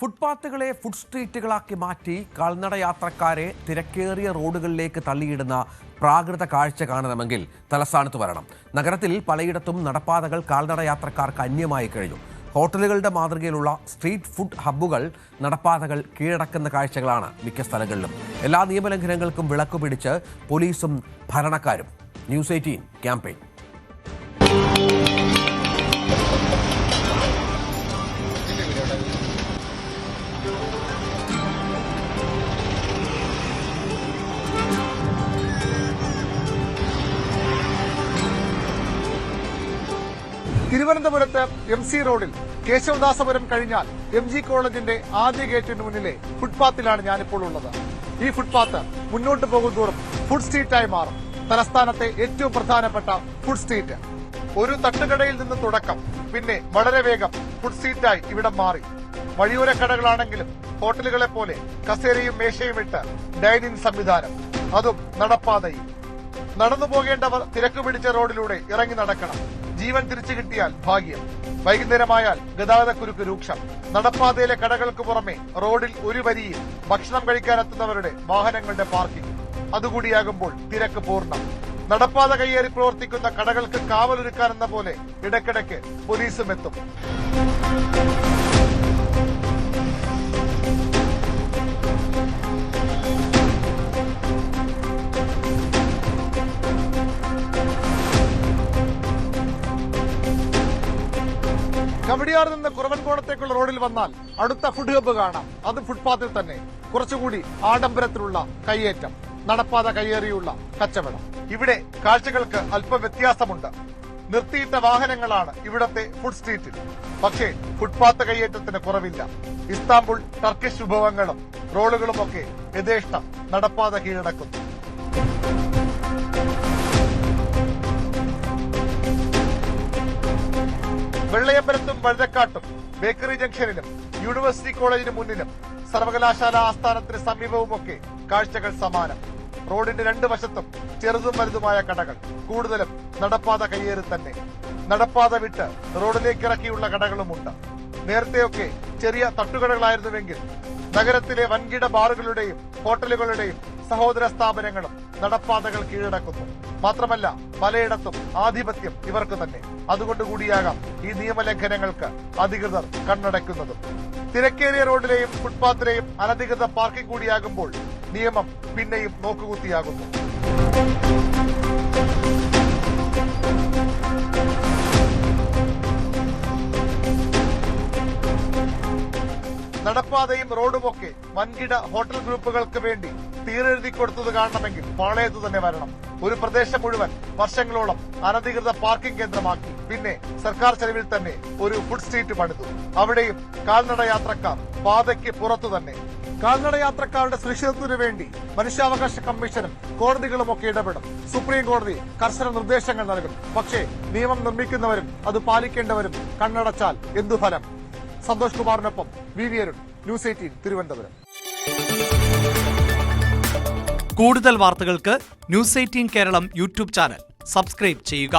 ഫുട്പാത്തുകളെ food സ്ട്രീറ്റുകളാക്കി മാറ്റി കാൽനട യാത്രക്കാരെ തിരക്കേറിയ റോഡുകളിലേക്ക് തള്ളിയിടുന്ന പ്രാകൃത കാഴ്ച കാണണമെങ്കിൽ തലസ്ഥാനത്ത് വരണം. നഗരത്തിൽ പലയിടത്തും നടപ്പാതകൾ കാൽനട യാത്രക്കാർക്ക് അന്യമായി കഴിഞ്ഞു. ഹോട്ടലുകളുടെ മാതൃകയിലുള്ള സ്ട്രീറ്റ് ഫുഡ് ഹബ്ബുകൾ നടപ്പാതകൾ കീഴടക്കുന്ന കാഴ്ചകളാണ് മിക്ക സ്ഥലങ്ങളിലും. എല്ലാ നിയമലംഘനങ്ങൾക്കും വിളക്കുപിടിച്ച് പോലീസും ഭരണക്കാരും. News 18 campaign. തിരുവനന്തപുരത്ത് MC റോഡിൽ കേശവദാസപുരം കഴിഞ്ഞാൽ MG കോളേജിന്റെ ആദ്യ ഗേറ്റിന് മുന്നിലെ ഫുട്പാത്തിലാണ് ഞാനിപ്പോൾ ഉള്ളത്. ഈ ഫുട്പാത്ത് മുന്നോട്ട് പോകുന്തോറും ഫുഡ് സ്ട്രീറ്റായി മാറും. തലസ്ഥാനത്തെ ഏറ്റവും പ്രധാനപ്പെട്ട ഫുഡ് സ്ട്രീറ്റ്. ഒരു തട്ടുകടയിൽ നിന്ന് തുടക്കം, പിന്നെ വളരെ വേഗം ഫുഡ് സ്ട്രീറ്റായി ഇവിടം മാറി. വഴിയോര കടകളാണെങ്കിലും ഹോട്ടലുകളെ പോലെ കസേരയും മേശയും ഇട്ട് ഡൈനിങ് സംവിധാനം, അതും നടപ്പാതയിൽ. നടന്നു പോകേണ്ടവർ തിരക്ക് പിടിച്ച റോഡിലൂടെ ഇറങ്ങി നടക്കണം. ജീവൻ തിരിച്ചു കിട്ടിയാൽ ഭാഗ്യം. വൈകുന്നേരമായാൽ ഗതാഗതക്കുരുക്ക് രൂക്ഷം. നടപ്പാതയിലെ കടകൾക്ക് പുറമെ റോഡിൽ ഒരു വരിയിൽ ഭക്ഷണം കഴിക്കാനെത്തുന്നവരുടെ വാഹനങ്ങളുടെ പാർക്കിംഗ്. അതുകൂടിയാകുമ്പോൾ തിരക്ക് പൂർണ്ണം. നടപ്പാത കയ്യേറി പ്രവർത്തിക്കുന്ന കടകൾക്ക് കാവലൊരുക്കാനെന്ന പോലെ ഇടയ്ക്കിടയ്ക്ക് പോലീസും എത്തും. കവടിയാറിൽ നിന്ന് കുറവൻകോണത്തേക്കുള്ള റോഡിൽ വന്നാൽ അടുത്ത ഫുഡ് ഹബ്ബ് കാണാം. അത് ഫുട്പാത്തിൽ തന്നെ. കുറച്ചുകൂടി ആഡംബരത്തിലുള്ള കയ്യേറ്റം, നടപ്പാത കയ്യേറിയുള്ള കച്ചവടം. ഇവിടെ കാഴ്ചകൾക്ക് അല്പം വ്യത്യാസമുണ്ട്. നിർത്തിയിട്ട വാഹനങ്ങളാണ് ഇവിടത്തെ ഫുഡ് സ്ട്രീറ്റിൽ. പക്ഷേ ഫുട്പാത്ത് കയ്യേറ്റത്തിന് കുറവില്ല. ഇസ്താംബുൾ ടർക്കിഷ് വിഭവങ്ങളും റോളുകളുമൊക്കെ യഥേഷ്ടം നടപ്പാത കീഴടക്കുന്നു. വെള്ളയമ്പലത്തും വഴുതക്കാട്ടും ബേക്കറി ജംഗ്ഷനിലും യൂണിവേഴ്സിറ്റി കോളേജിന് മുന്നിലും സർവകലാശാല ആസ്ഥാനത്തിന് സമീപവുമൊക്കെ കാഴ്ചകൾ സമാനം. റോഡിന്റെ രണ്ടു വശത്തും ചെറുതും വലുതുമായ കടകൾ, കൂടുതലും നടപ്പാത കയ്യേറി തന്നെ. നടപ്പാത വിട്ട് റോഡിലേക്ക് ഇറക്കിയുള്ള കടകളുമുണ്ട്. നേരത്തെയൊക്കെ ചെറിയ തട്ടുകടകളായിരുന്നുവെങ്കിൽ നഗരത്തിലെ വൻകിട ബാറുകളുടെയും ഹോട്ടലുകളുടെയും സഹോദര സ്ഥാപനങ്ങളും നടപ്പാതകൾ കീഴടക്കുന്നു. മാത്രമല്ല പലയിടത്തും ആധിപത്യം ഇവർക്ക് തന്നെ. അതുകൊണ്ടുകൂടിയാകാം ഈ നിയമലംഘനങ്ങൾക്ക് അധികൃതർ കണ്ണടയ്ക്കുന്നതും. തിരക്കേറിയ റോഡിലെയും ഫുട്പാത്തിലെയും അനധികൃത പാർക്കിംഗ് കൂടിയാകുമ്പോൾ നിയമം പിന്നെയും നോക്കുകുത്തിയാകുന്നു. നടപ്പാതയും റോഡുമൊക്കെ വൻകിട ഹോട്ടൽ ഗ്രൂപ്പുകൾക്ക് വേണ്ടി തീരെഴുതി കൊടുത്തത് കാണണമെങ്കിൽ പാളയത്ത് തന്നെ വരണം. ഒരു പ്രദേശം മുഴുവൻ വർഷങ്ങളോളം അനധികൃത പാർക്കിംഗ് കേന്ദ്രമാക്കി. പിന്നെ സർക്കാർ ചെലവിൽ തന്നെ ഒരു ഫുഡ് സ്ട്രീറ്റ് പണിതു. അവിടെയും കാൽനട യാത്രക്കാർ പാതയ്ക്ക് പുറത്തു തന്നെ. കാൽനട യാത്രക്കാരുടെ സുരക്ഷിതത്വത്തിനു വേണ്ടി മനുഷ്യാവകാശ കമ്മീഷനും കോടതികളുമൊക്കെ ഇടപെടും. സുപ്രീം കോടതി കർശന നിർദ്ദേശങ്ങൾ നൽകും. പക്ഷേ നിയമം നിർമ്മിക്കുന്നവരും അത് പാലിക്കേണ്ടവരും കണ്ണടച്ചാൽ എന്തു ഫലം? സന്തോഷ് കുമാറിനൊപ്പം VV അരുൺ, ന്യൂസ് 18 തിരുവനന്തപുരം. കൂടുതൽ വാർത്തകൾക്ക് news 18 Keralam YouTube channel subscribe ചെയ്യുക.